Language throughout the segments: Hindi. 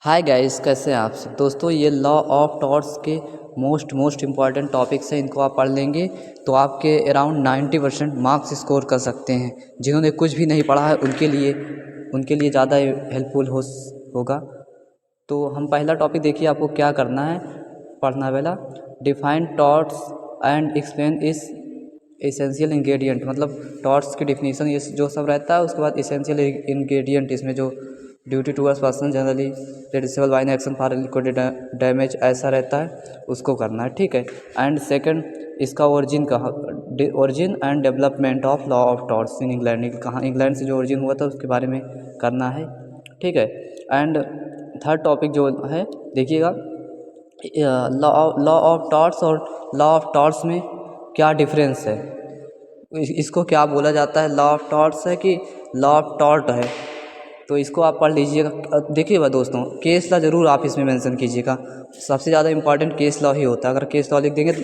हाय गाइस, कैसे हैं आप सब दोस्तों। ये लॉ ऑफ टॉर्स के मोस्ट इम्पॉर्टेंट टॉपिक्स हैं। इनको आप पढ़ लेंगे तो आपके अराउंड 90% मार्क्स स्कोर कर सकते हैं। जिन्होंने कुछ भी नहीं पढ़ा है उनके लिए ज़्यादा हेल्पफुल होगा। तो हम पहला टॉपिक देखिए, आपको क्या करना है, पढ़ना है पहला। डिफाइन टॉर्स एंड एक्सप्लेन इस एसेंशियल इंग्रेडिएंट। मतलब टॉर्च की डिफिनीसन ये जो सब रहता है, उसके बाद एसेंशियल इंग्रेडिएंट इसमें जो ड्यूटी टूवर्ड्स पर्सन जनरली रेडिसिबल बाइन एक्शन फॉर लिक्विड डैमेज ऐसा रहता है, उसको करना है, ठीक है। एंड सेकंड, इसका origin and development of law of torch in England, कहाँ इंग्लैंड से जो ओरिजिन हुआ था उसके बारे में करना है, ठीक है। एंड थर्ड टॉपिक जो है देखिएगा, लॉ ऑफ टॉर्च और लॉ ऑफ टॉर्च में क्या डिफरेंस है, इसको क्या बोला जाता है, लॉ ऑफ टॉर्च है कि लॉ ऑफ टॉर्ट है। तो इसको आप पढ़ लीजिएगा। देखिएगा दोस्तों, केस लॉ ज़रूर आप इसमें मेंशन कीजिएगा। सबसे ज़्यादा इंपॉर्टेंट केस लॉ ही होता है। अगर केस लॉ लिख देंगे तो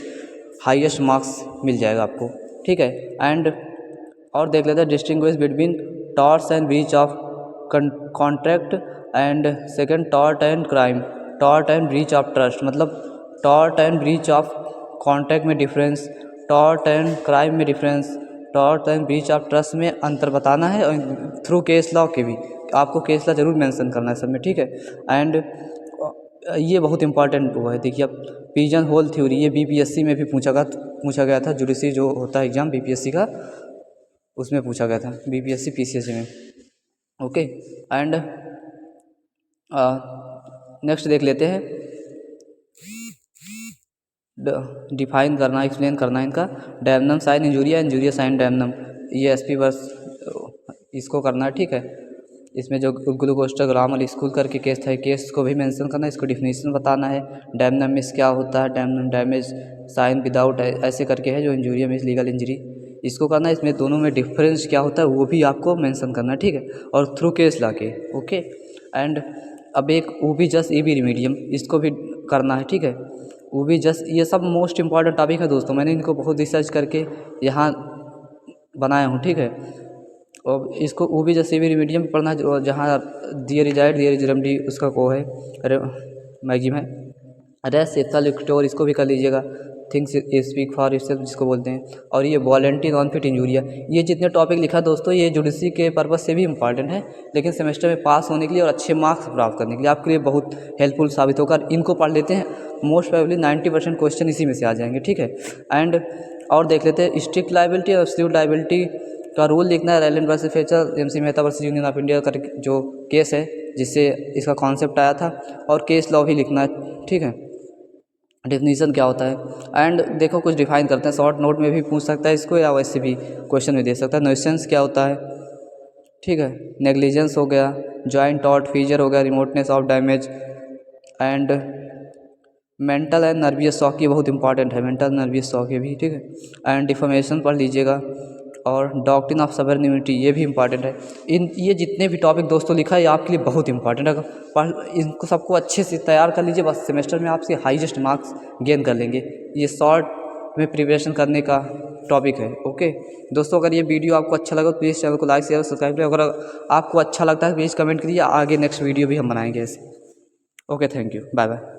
हाईएस्ट मार्क्स मिल जाएगा आपको, ठीक है। एंड और देख लेते हैं, distinguish between torts and breach of contract and second tort and crime, tort and breach of trust. मतलब tort and breach of contract में डिफरेंस, टॉर्ट एंड क्राइम में difference, tort and breach of trust में अंतर बताना है, और थ्रू केस लॉ के भी आपको केस लॉ ज़रूर मेंशन करना है सब में, ठीक है। एंड ये बहुत इंपॉर्टेंट हुआ है। देखिए अब पिजन होल थ्योरी, ये बीपीएससी में भी पूछा गया था। जुडिशरी जो होता है एग्ज़ाम बीपीएससी का, उसमें पूछा गया था, बीपीएससी पीसीएससी में, ओके। एंड नेक्स्ट देख लेते हैं, डिफाइन करना, एक्सप्लेन करना इनका। Damnum sine injuria, injuria sine damnum, ये एसपी वर्स इसको करना है, ठीक है। इसमें जो ग्लूकोस्टाग्राम वाली स्कूल करके केस था, केस को भी मेंशन करना है, इसको डिफिनीशन बताना है। डैमनम मिस क्या होता है, डैमनम डैमेज साइन विदाउट ऐसे करके है, जो इंजूरिया मिस लीगल इंजरी, इसको करना है। इसमें दोनों में डिफरेंस क्या होता है वो भी आपको मेंशन करना है, ठीक है। और थ्रू केस ला के, ओके। एंड अब एक ओबी जस्ट ईबी रिमीडियम, इसको भी करना है, ठीक है। ओबी जस्ट, ये सब मोस्ट इंपॉर्टेंट टॉपिक है दोस्तों। मैंने इनको बहुत रिसर्च करके यहाँ बनाया हूँ, ठीक है। और इसको ओबी जस्ट ईबी रिमीडियम पढ़ना है, जहाँ दियर रिजाइड दियर इज रेमडी, उसका को है मैगी में रेस सेफ्सा लिक्टोर, इसको भी कर लीजिएगा। थिंग्स स्पीक फॉर इटसेल्फ जिसको बोलते हैं। और ये वॉलेंटी नॉन फिट इंजूरिया, ये जितने टॉपिक लिखा दोस्तों, ये जुडिशरी के पर्पज़ से भी इंपॉर्टेंट है, लेकिन सेमेस्टर में पास होने के लिए और अच्छे मार्क्स प्राप्त करने के लिए आपके लिए बहुत हेल्पफुल साबित होगा। इनको पढ़ लेते हैं, मोस्ट प्रोबेबली 90% क्वेश्चन इसी में से आ जाएंगे, ठीक है। एंड और देख लेते हैं, स्ट्रिक्ट लाइबिलिटी और एब्सोल्यूट लाइबिलिटी का रूल लिखना है। Ryland versus Fletcher, M C Mehta versus Union of India का जो केस है, जिससे इसका कॉन्सेप्ट आया था। और केस लॉ भी लिखना है, ठीक है। डेफिनीशन क्या होता है। एंड देखो कुछ डिफाइन करते हैं, शॉर्ट नोट में भी पूछ सकता है इसको, या वैसे भी क्वेश्चन में दे सकता है। न्यूसेंस क्या होता है, ठीक है। नेग्लिजेंस हो गया, जॉइंट टॉर्ट फीचर हो गया, remoteness of damage. And mental and nervous shock, ये बहुत इंपॉर्टेंट है, मेंटल नर्वियस शॉक ये भी, ठीक है। एंड डिफॉर्मेशन पढ़ लीजिएगा। और डॉक्ट्रिन ऑफ सॉवरेन इम्यूनिटी, ये भी इंपॉर्टेंट है। ये जितने भी टॉपिक दोस्तों लिखा है, ये आपके लिए बहुत इंपॉर्टेंट है। पढ़ इनको सबको अच्छे से तैयार कर लीजिए, बस सेमेस्टर में आपसे हाईएस्ट मार्क्स गेन कर लेंगे। ये शॉर्ट में प्रिपरेशन करने का टॉपिक है, ओके दोस्तों। अगर ये वीडियो आपको अच्छा लगा तो प्लीज़ चैनल को लाइक शेयर सब्सक्राइब करें। अगर आपको अच्छा लगता है प्लीज़ कमेंट करिए, आगे नेक्स्ट वीडियो भी हम बनाएंगे ऐसे। Okay, thank you, bye bye.